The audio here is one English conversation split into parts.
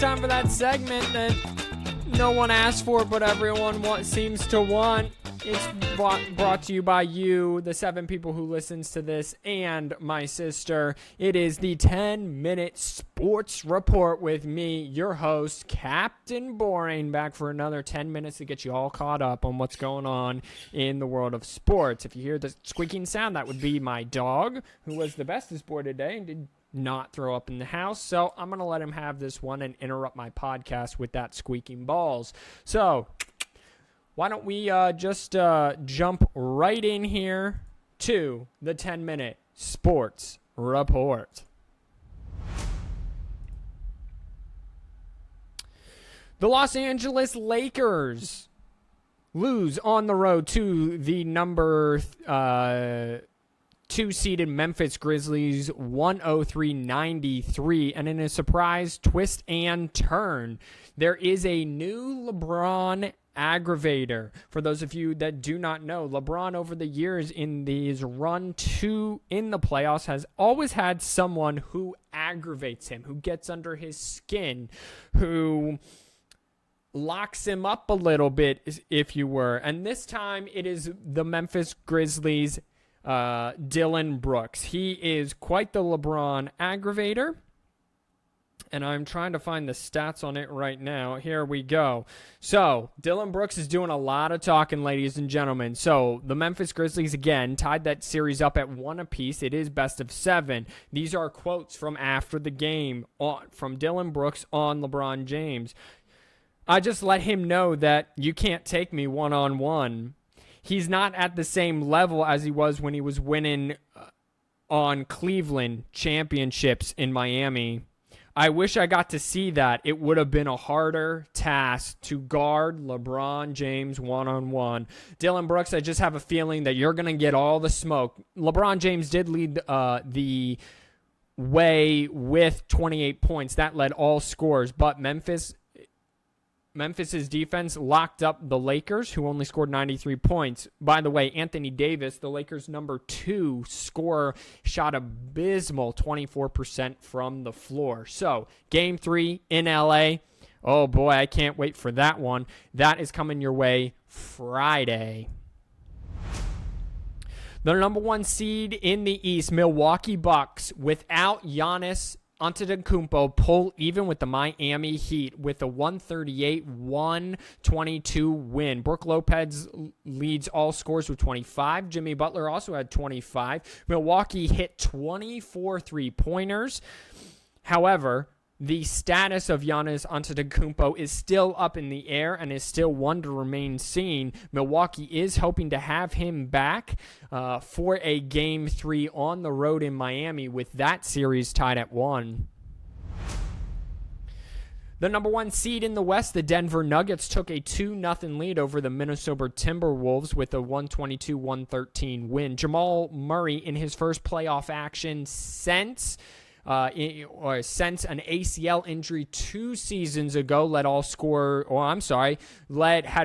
time for that segment that no one asked for, but everyone seems to want. It's brought to you by you, the 7 people who listens to this, and my sister. It is the 10-minute sports report with me, your host, Captain Boring, back for another 10 minutes to get you all caught up on what's going on in the world of sports. If you hear the squeaking sound, that would be my dog, who was the bestest boy today and did not throw up in the house. So I'm going to let him have this one and interrupt my podcast with that squeaking balls. So why don't we just jump right in here to the 10-minute sports report. The Los Angeles Lakers lose on the road to the number 2-seeded Memphis Grizzlies 103-93, and in a surprise twist and turn, there is a new LeBron aggravator. For those of you that do not know, LeBron over the years in these run in the playoffs has always had someone who aggravates him, who gets under his skin, who locks him up a little bit, if you were. And this time it is the Memphis Grizzlies' Dillon Brooks. He is quite the LeBron aggravator. And I'm trying to find the stats on it right now. Here we go. So, Dillon Brooks is doing a lot of talking, ladies and gentlemen. So, the Memphis Grizzlies, again, tied that series up at 1 apiece. It is best of 7. These are quotes from after the game from Dillon Brooks on LeBron James. I just let him know that you can't take me one-on-one. He's not at the same level as he was when he was winning on Cleveland championships in Miami. I wish I got to see that. It would have been a harder task to guard LeBron James one-on-one. Dillon Brooks, I just have a feeling that you're going to get all the smoke. LeBron James did lead the way with 28 points. That led all scores, but Memphis's defense locked up the Lakers, who only scored 93 points. By the way, Anthony Davis, the Lakers' number 2 scorer, shot abysmal 24% from the floor. So, Game 3 in LA. Oh boy, I can't wait for that one. That is coming your way Friday. The number 1 seed in the East, Milwaukee Bucks, without Giannis Antetokounmpo, pull even with the Miami Heat with a 138-122 win. Brook Lopez leads all scores with 25. Jimmy Butler also had 25. Milwaukee hit 24 three-pointers. However, the status of Giannis Antetokounmpo is still up in the air and is still one to remain seen. Milwaukee is hoping to have him back for a Game 3 on the road in Miami, with that series tied at 1. The number 1 seed in the West, the Denver Nuggets, took a 2-0 lead over the Minnesota Timberwolves with a 122-113 win. Jamal Murray, in his first playoff action since an ACL injury 2 seasons ago, had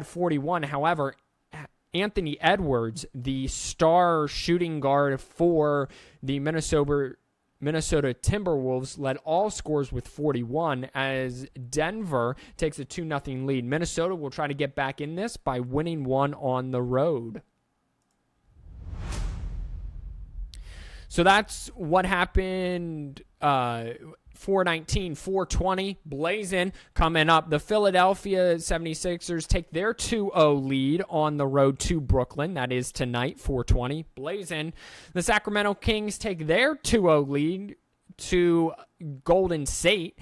41. However, Anthony Edwards, the star shooting guard for the Minnesota Timberwolves, led all scores with 41 as Denver takes a 2-0 lead. Minnesota will try to get back in this by winning one on the road. So that's what happened. 419, 420, blazing coming up. The Philadelphia 76ers take their 2-0 lead on the road to Brooklyn. That is tonight, 420, blazing. The Sacramento Kings take their 2-0 lead to Golden State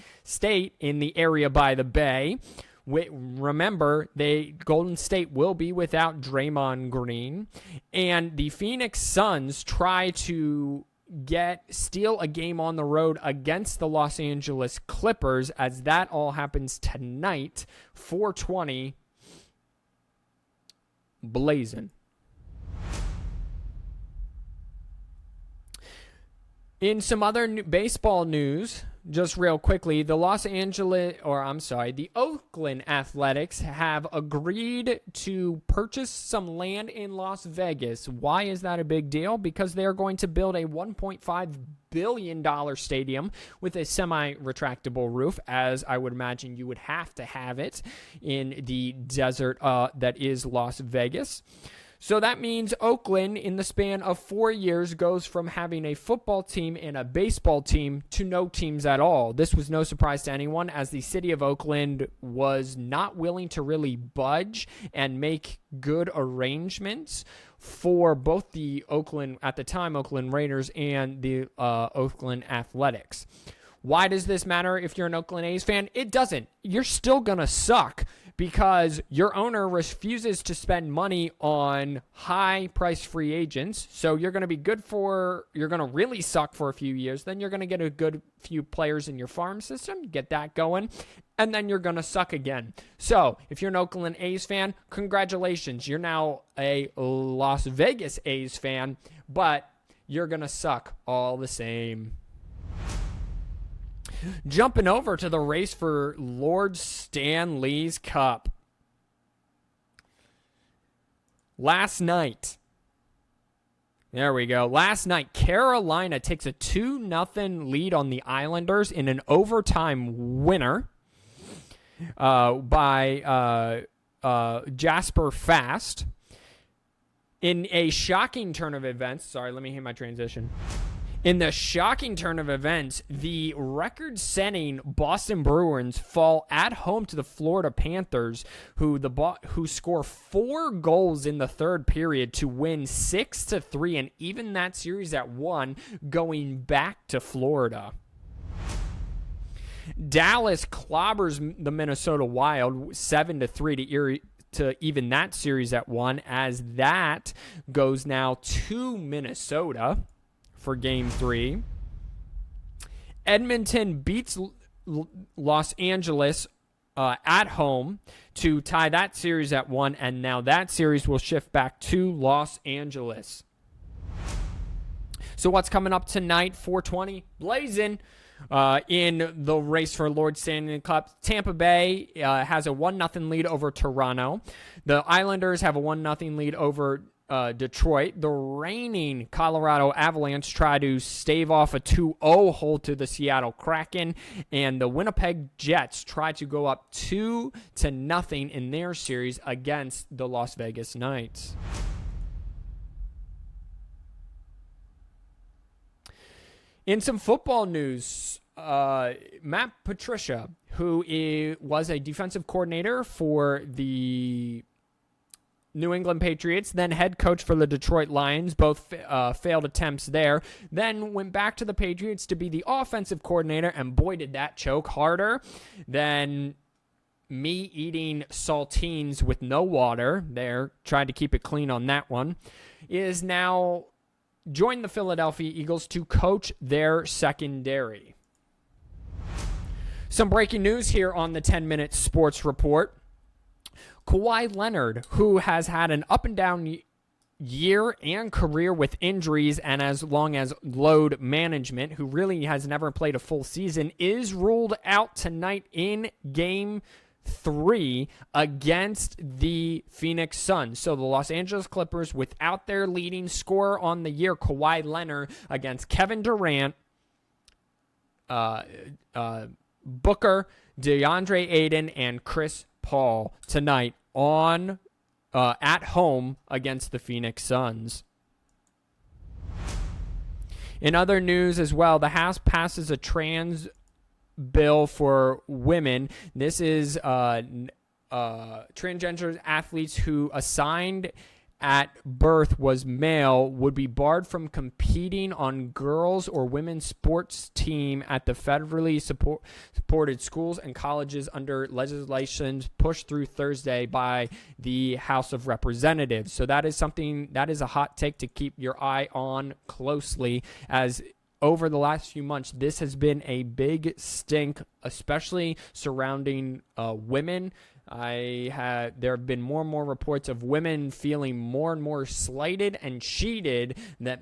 in the area by the Bay. Remember, Golden State will be without Draymond Green, and the Phoenix Suns try to steal a game on the road against the Los Angeles Clippers, as that all happens tonight, 420, blazing. In some other baseball news, just real quickly, the Oakland Athletics have agreed to purchase some land in Las Vegas. Why is that a big deal? Because they are going to build a $1.5 billion stadium with a semi-retractable roof, as I would imagine you would have to have it in the desert that is Las Vegas. So that means Oakland, in the span of 4 years, goes from having a football team and a baseball team to no teams at all. This was no surprise to anyone, as the city of Oakland was not willing to really budge and make good arrangements for both the Oakland, at the time, Oakland Raiders and the Oakland Athletics. Why does this matter if you're an Oakland A's fan? It doesn't. You're still going to suck, because your owner refuses to spend money on high-priced free agents. So you're going to be you're going to really suck for a few years. Then you're going to get a good few players in your farm system, get that going, and then you're going to suck again. So if you're an Oakland A's fan, congratulations. You're now a Las Vegas A's fan, but you're going to suck all the same. Jumping over to the race for Lord Stanley's Cup. Last night, Carolina takes a 2-0 lead on the Islanders in an overtime winner by Jasper Fast. In a shocking turn of events, sorry, let me hit my transition. In the shocking turn of events, the record-setting Boston Bruins fall at home to the Florida Panthers, who score 4 goals in the third period to win 6-3 and even that series at 1, going back to Florida. Dallas clobbers the Minnesota Wild 7-3 to even that series at 1, as that goes now to Minnesota for Game 3. Edmonton beats Los Angeles at home to tie that series at 1, and now that series will shift back to Los Angeles. So what's coming up tonight? 420 blazing in the race for Lord Stanley Cup. Tampa Bay has a 1-0 lead over Toronto. The Islanders have a 1-0 lead over Detroit. The reigning Colorado Avalanche try to stave off a 2-0 hold to the Seattle Kraken, and the Winnipeg Jets try to go up 2-0 in their series against the Las Vegas Knights. In some football news, Matt Patricia, who was a defensive coordinator for the New England Patriots, then head coach for the Detroit Lions, both failed attempts there, then went back to the Patriots to be the offensive coordinator, and boy, did that choke harder than me eating saltines with no water there. Tried to keep it clean on that one. Is now joined the Philadelphia Eagles to coach their secondary. Some breaking news here on the 10-minute sports report. Kawhi Leonard, who has had an up-and-down year and career with injuries and as long as load management, who really has never played a full season, is ruled out tonight in Game 3 against the Phoenix Suns. So the Los Angeles Clippers, without their leading scorer on the year, Kawhi Leonard, against Kevin Durant, Booker, DeAndre Ayton, and Chris Paul tonight on at home against the Phoenix Suns. In other news as well, the House passes a trans bill for women. This is transgender athletes who assigned at birth was male would be barred from competing on girls or women's sports team at the federally supported schools and colleges under legislation pushed through Thursday by the House of Representatives. So that is something, that is a hot take to keep your eye on closely, as over the last few months, this has been a big stink, especially surrounding women. There have been more and more reports of women feeling more and more slighted and cheated, that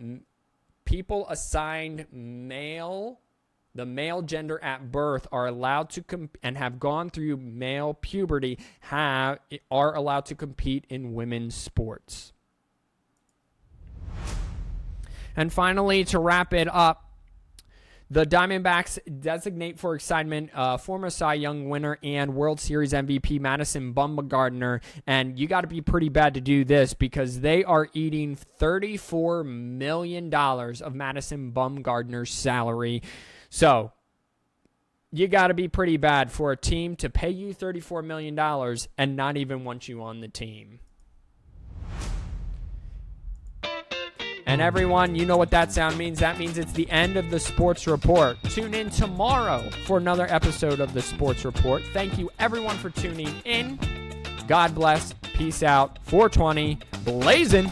people assigned the male gender at birth are allowed to and have gone through male puberty are allowed to compete in women's sports. And finally, to wrap it up, The Diamondbacks designate for excitement former Cy Young winner and World Series MVP Madison Bumgarner, and you got to be pretty bad to do this because they are eating $34 million of Madison Bumgarner's salary. So you got to be pretty bad for a team to pay you $34 million and not even want you on the team. And everyone, you know what that sound means. That means it's the end of the Sports Report. Tune in tomorrow for another episode of the Sports Report. Thank you, everyone, for tuning in. God bless. Peace out. 420. Blazing.